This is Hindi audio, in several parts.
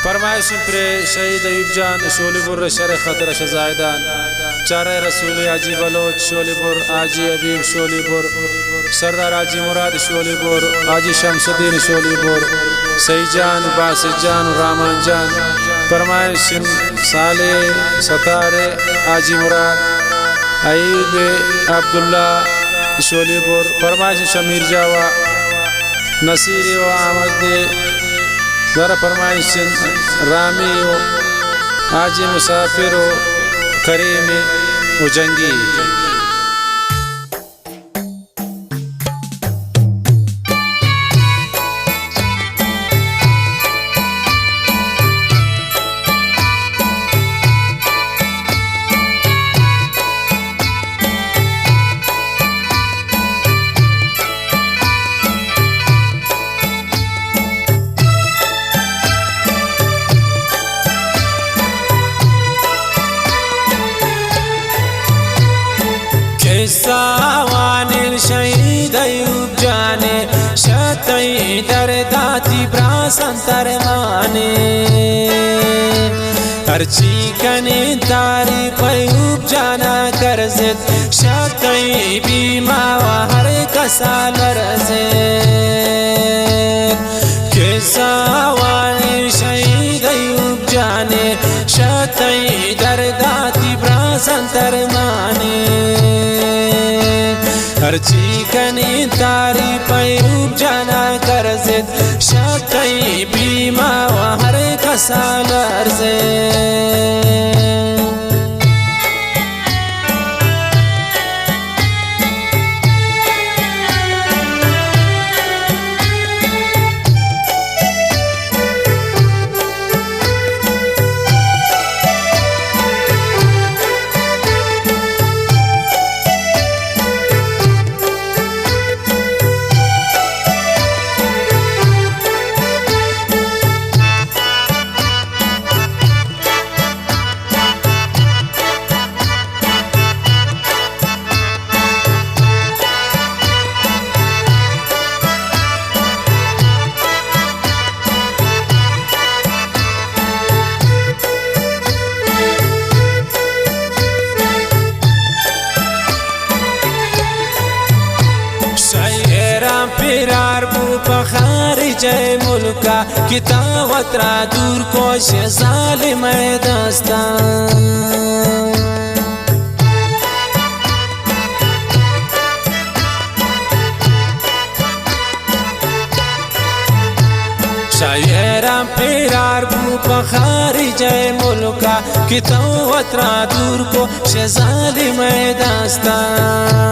फरमाइश प्रे शहीद अयूब जान शोलीपुर शर खतर शजायदान चार रसूल आजी बलोच शोलीपुर आजी अबीब शोलीपुर सरदार आजी मुराद शोलीपुर आजी शमसुद्दीन शोलीपुर सईजान बासिजान रामान जान फरमाइश साले सतारे आजी मुराद अईब अब्दुल्ला शोलीपुर फरमाइश शमीर जावा नसीर व अहमद दर फरमाइश रामी आजी मुसाफिर करीम उजंगी सावानिल शहीद अयूब जाने शतई दरदाती ब्रासंतर माने अर्ची कने तारी अयूब जाना करजत शतई बीमा हर कसाल रजे के सावानिल शहीद अयूब जाने शतई दरदाती ब्रासंतर माने अर्ची कनी तारी पैरूब जाना करजत शतई बीमा हर कसाल अर्जे फिरार बू बखारिज मुल्का कितावतरा दूर कोश जालिम दास्तान शायरा फिरार बू बखारिज मुल्का कितावतरा दूर कोश जालिम दास्तान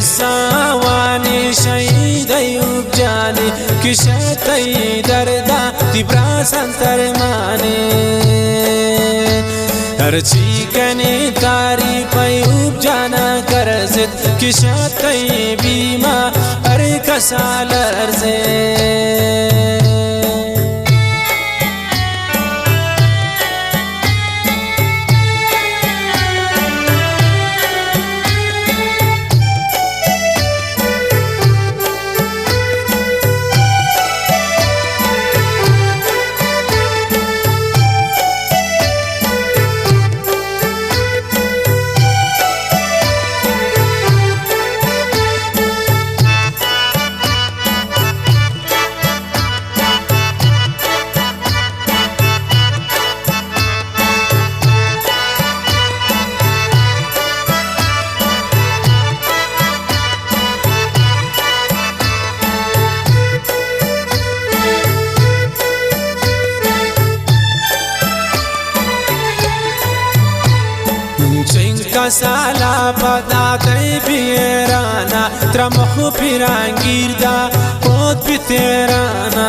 सावानी शहीद अयूब जाने कि शतई दरदा तिब्रा संतर माने अर्ची कने तारी अयूब जाना करजत कि शतई बीमा हर कसाल अर्जे साला पदाते बिराना त्रमखु फिरांगिरदा पोत बितेराना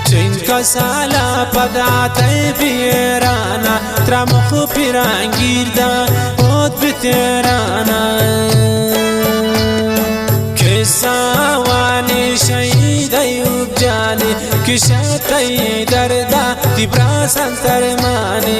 जिनका साला पदाते बिराना त्रमखु फिरांगिरदा पोत बितेराना सावानी शहीद अयूब जाने कि शतई दरदा तिब्रा संतर माने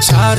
4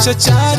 4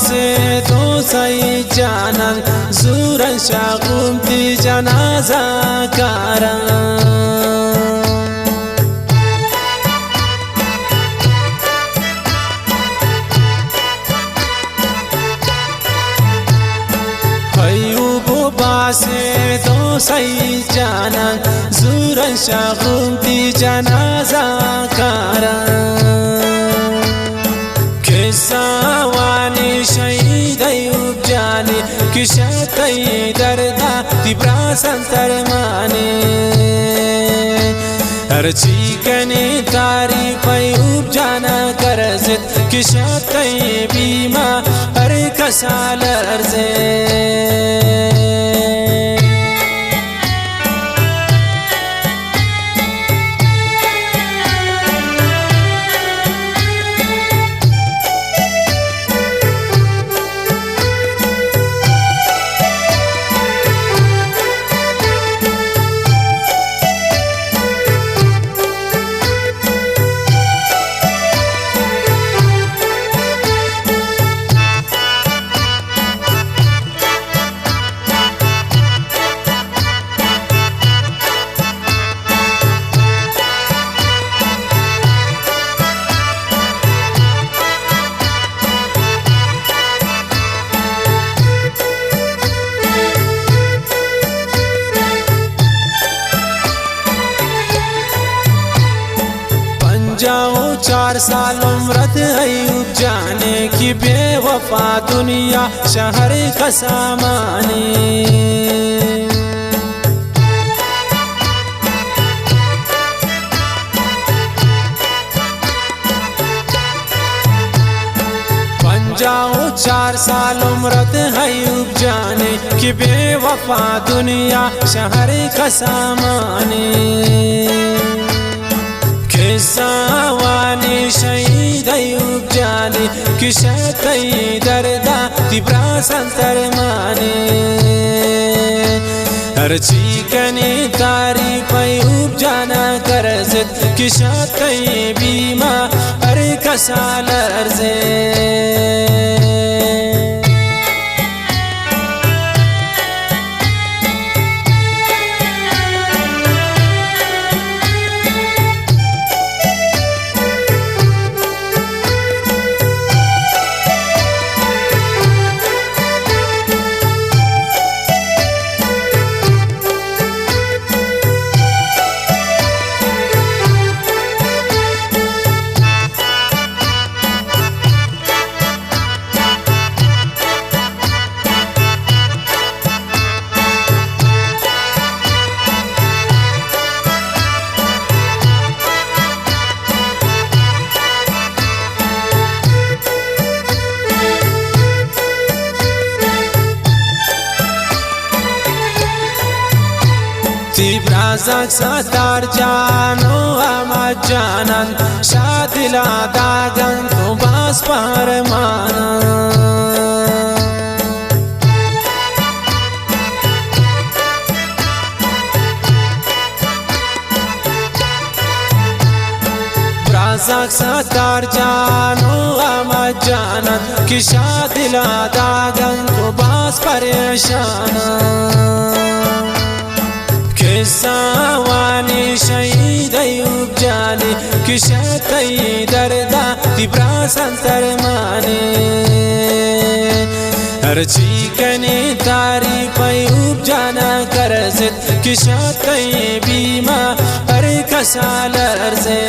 से तो सही जानन जूर शाकुमती जनाजा कारा से तो सही जानन जूर शाकुमती जनाजा कारा सवानी शहीद ऐयूब जानी किशती दर्दा तिब्रा संतरमानी हरची कनी तारीफ ऐयूब जाना करजित किशती बीमा हर कसा लर्जे जाओ 4 साल उम्रत ऐयूब जाने की बेवफा दुनिया शहर का सामानी जाओ 4 साल उम्रत ऐयूब जाने की बेवफा दुनिया शहर का सामानी सवानी शहीद ऐयूब जानी किशती दर्दा तिब्रा संतर माने हरची कने तारीफ उपजाना करजत किशात कई बीमा अरे कसाल अर्जे तिब्राज़क सतार जानो अमा जानन शादिला दागन तो बास पर माना ब्राज़क सतार जानो अमा जानन कि शादिला दागन तो बास परेशाना सावानी शहीद अयूब जाने किशतई दर्दा तिब्रा संतर माने हरची कने तारीफ अयूब जाना करजत किशतई बीमा अरे कसाल अर्जे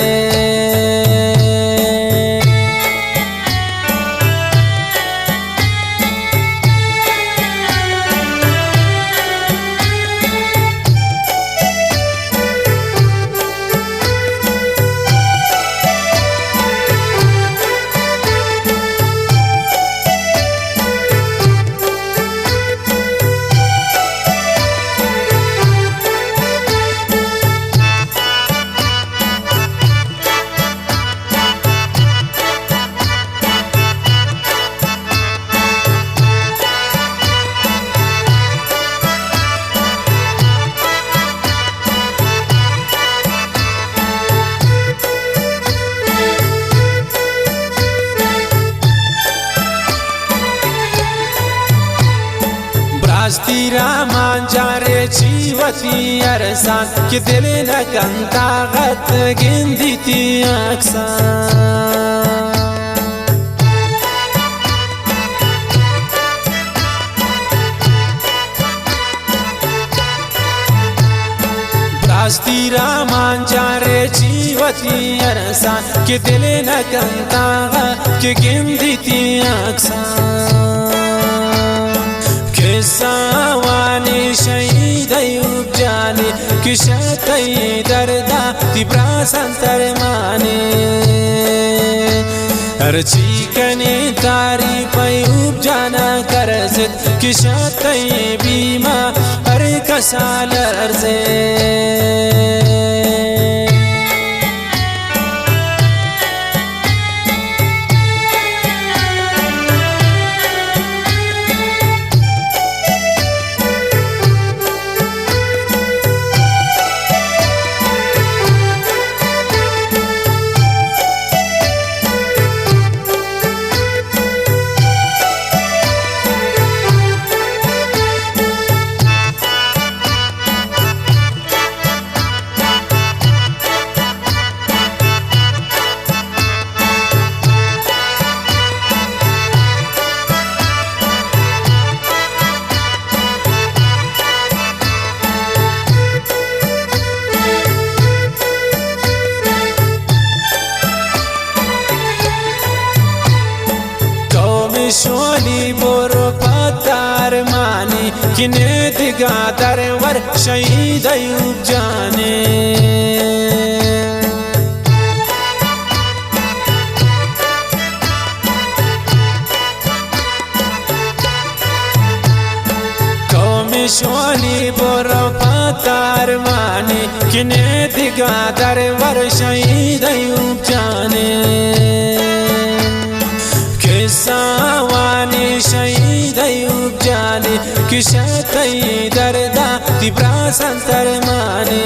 तिरा मांजारे जीवती अरसान कि दिल न कंतागत गिंदी थी अक्सान ब्रास्तीरा मांजारे जीवती अरसान कि दिल न कंतागत कि गिंदी थी अक्सान सावानी शहीद अयूब जाने किशतई दर्दा तिब्रा संतर माने हरची कने तारीफ अयूब जाना करजत किशतई बीमा अरे कसाल अर्जे शोली बोरो पतार मानी किने दिगा दरवर शहीद अयूब जाने कौमी शोली बोरो पतार मानी किने दिगा दरवर शहीद अयूब जाने सावानी शहीद शहीद अयूब जाने किशतई दर्दा तिब्रा संतर माने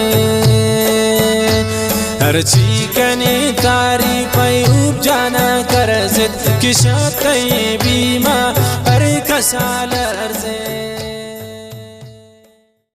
हर चीकनी तारीफ अयूब जाना करजित किशतई बीमा हर कसाल अर्जे।